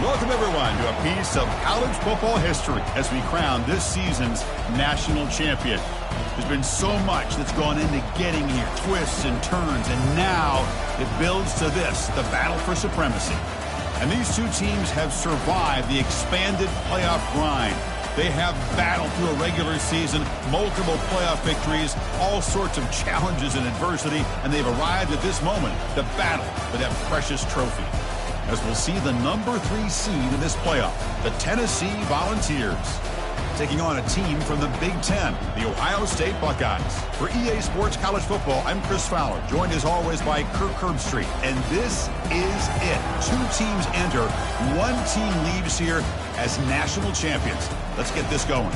Welcome, everyone, to a piece of college football history as we crown this season's national champion. There's been so much that's gone into getting here, twists and turns, and now it builds to this, the battle for supremacy. And these two teams have survived the expanded playoff grind. They have battled through a regular season, multiple playoff victories, all sorts of challenges and adversity, and they've arrived at this moment, the battle for that precious trophy. As we'll see the number 3 seed in this playoff, the Tennessee Volunteers, taking on a team from the Big Ten, the Ohio State Buckeyes. For EA Sports College Football, I'm Chris Fowler, joined as always by Kirk Herbstreit. And this is it. 2 teams enter, 1 team leaves here as national champions. Let's get this going.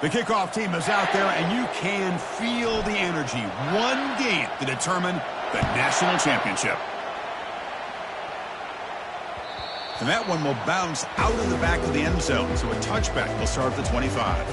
The kickoff team is out there, and you can feel the energy. One game to determine the national championship. And that one will bounce out of the back of the end zone, so a touchback will start at the 25.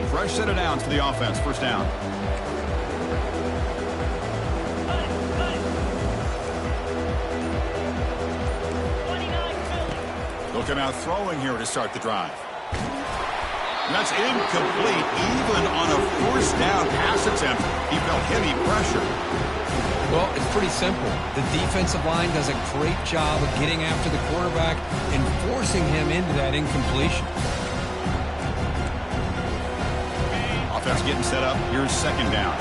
Fresh set of downs for the offense. First down. They'll come out throwing here to start the drive. And that's incomplete. Even on a first down pass attempt, he felt heavy pressure. Well, it's pretty simple. The defensive line does a great job of getting after the quarterback and forcing him into that incompletion. Offense getting set up. Here's second down.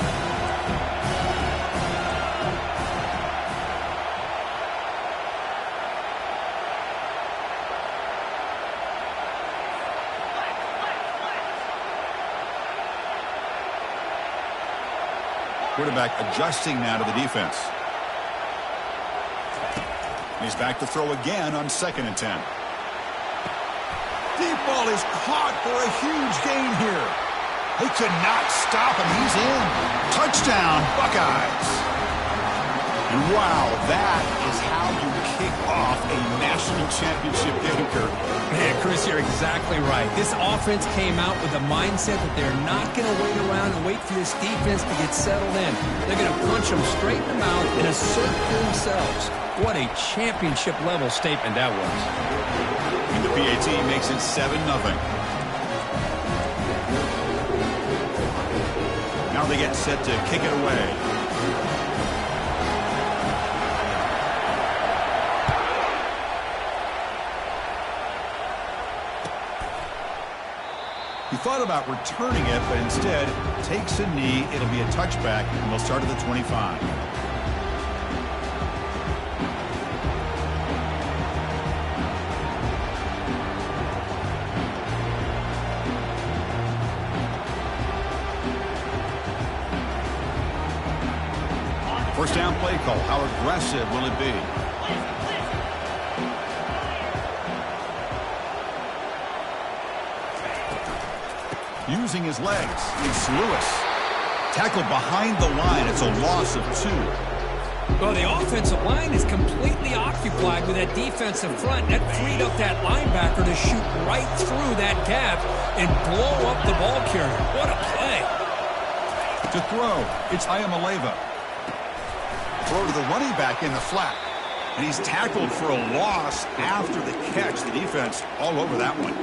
Quarterback adjusting now to the defense. He's back to throw again on 2nd and 10. Deep ball is caught for a huge gain here. They could not stop him. He's in. Touchdown, Buckeyes. And wow, that is how you kick off a national championship game, Kirk. Man, Chris, you're exactly right. This offense came out with a mindset that they're not going to wait around and wait for this defense to get settled in. They're going to punch them straight in the mouth and assert themselves. What a championship-level statement that was. And the PAT makes it 7-0. Now they get set to kick it away. He thought about returning it, but instead takes a knee. It'll be a touchback, and they'll start at the 25. First down play call. How aggressive will it be? Using his legs. It's Lewis. Tackled behind the line. It's a loss of 2. Well, the offensive line is completely occupied with that defensive front. That freed up that linebacker to shoot right through that gap and blow up the ball carrier. What a play. To throw, it's Iamaleava. Throw to the running back in the flat. And he's tackled for a loss after the catch. The defense all over that one.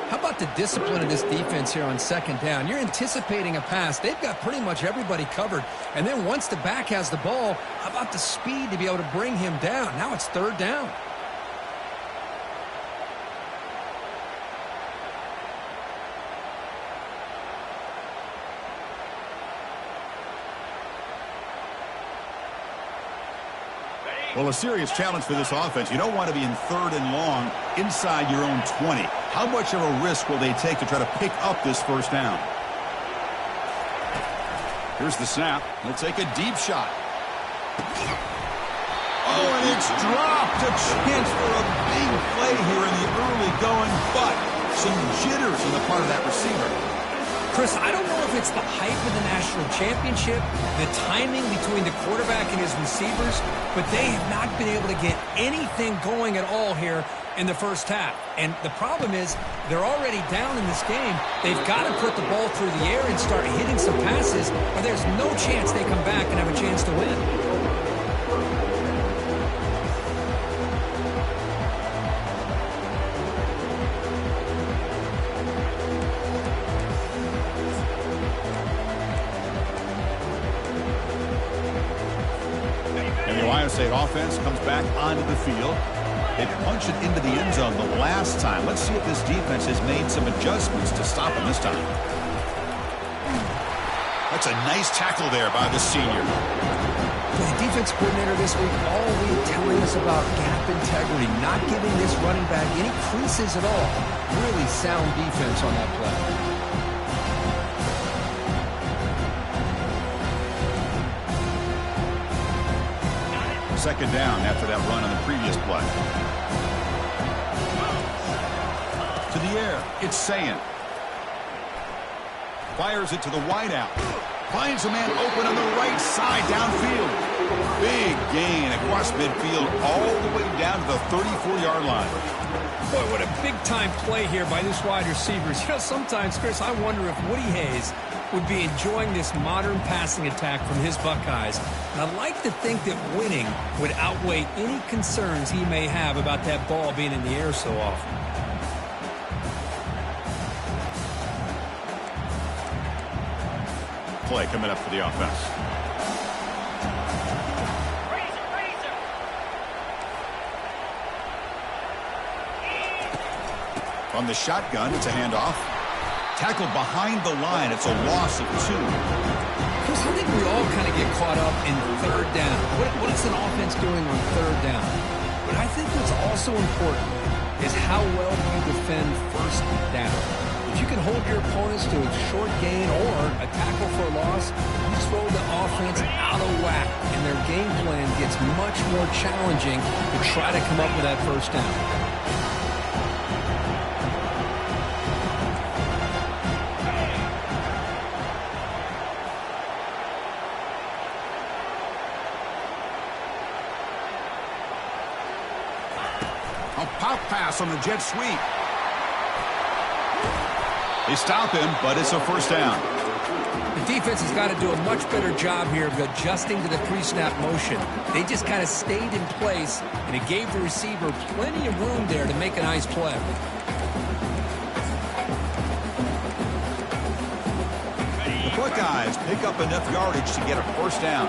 How about the discipline of this defense here on 2nd down? You're anticipating a pass. They've got pretty much everybody covered. And then once the back has the ball, how about the speed to be able to bring him down? Now it's 3rd down. Well, a serious challenge for this offense. You don't want to be in 3rd and long inside your own 20. How much of a risk will they take to try to pick up this first down? Here's the snap. He'll take a deep shot. Oh, and it's dropped. A chance for a big play here in the early going, but some jitters on the part of that receiver. Chris, I don't know if it's the hype of the national championship, the timing between the quarterback and his receivers, but they have not been able to get anything going at all here in the first half. And the problem is they're already down in this game. They've got to put the ball through the air and start hitting some passes, or there's no chance they come back and have a chance to win. State offense comes back onto the field. They punched it into the end zone the last time. Let's see if this defense has made some adjustments to stop him this time. That's a nice tackle there by the senior. For the defense coordinator this week, all week telling us about gap integrity, not giving this running back any creases at all. Really sound defense on that play. Second down after that run on the previous play. To the air, it's Sayin. Fires it to the wideout. Finds a man open on the right side downfield. Big gain across midfield all the way down to the 34-yard line. Boy, what a big-time play here by this wide receivers. You know, sometimes, Chris, I wonder if Woody Hayes would be enjoying this modern passing attack from his Buckeyes. And I'd like to think that winning would outweigh any concerns he may have about that ball being in the air so often. Play coming up for the offense. From the shotgun, it's a handoff. Tackled behind the line. It's a loss of 2. Chris, I think we all kind of get caught up in third down. What is an offense doing on third down? But I think what's also important is how well you defend first down. If you can hold your opponents to a short gain or a tackle for a loss, you throw the offense out of whack, and their game plan gets much more challenging to try to come up with that first down. A pop pass on the jet sweep. They stop him, but it's a first down. The defense has got to do a much better job here of adjusting to the pre-snap motion. They just kind of stayed in place, and it gave the receiver plenty of room there to make a nice play. The Buckeyes pick up enough yardage to get a first down.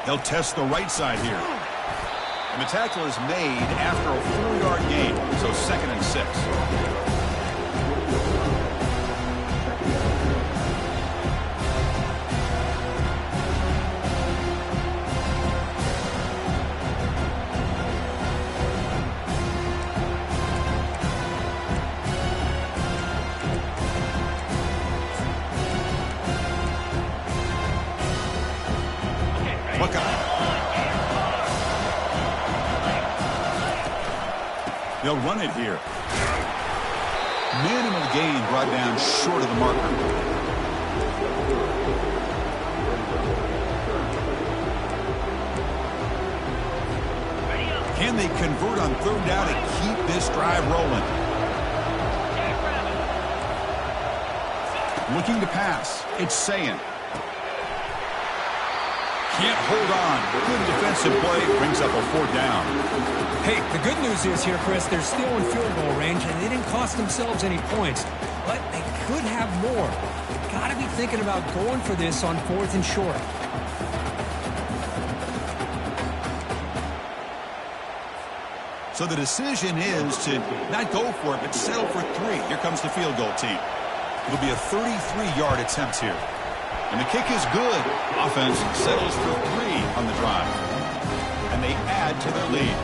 They'll test the right side here. And the tackle is made after a 4-yard gain, so 2nd and 6. They'll run it here. Minimal gain brought down short of the marker. Can they convert on third down and keep this drive rolling? Looking to pass. It's Sayin. Can't hold on. Good defensive play. Brings up a 4th down. Hey, the good news is here, Chris, they're still in field goal range, and they didn't cost themselves any points. But they could have more. They've got to be thinking about going for this on 4th and short. So the decision is to not go for it, but settle for 3. Here comes the field goal team. It'll be a 33-yard attempt here. And the kick is good. Offense settles for 3 on the drive. And they add to their lead.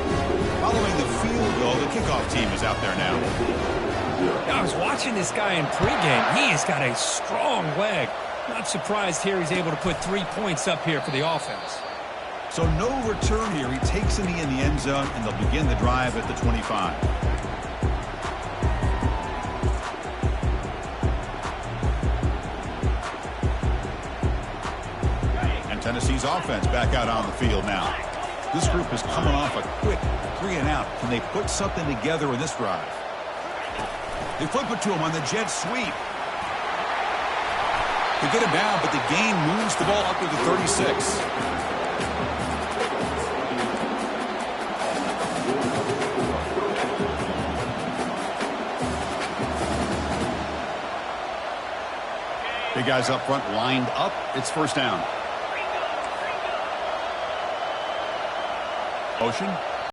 Following the field goal, the kickoff team is out there now. I was watching this guy in pregame. He has got a strong leg. Not surprised here he's able to put 3 points up here for the offense. So no return here. He takes in the end zone, and they'll begin the drive at the 25. And Tennessee's offense back out on the field now. This group is coming off a quick 3-and-out. Can they put something together in this drive? They flip it to him on the jet sweep. They get him down, but the gain moves the ball up to the 36. Big guys up front lined up. It's first down. Motion.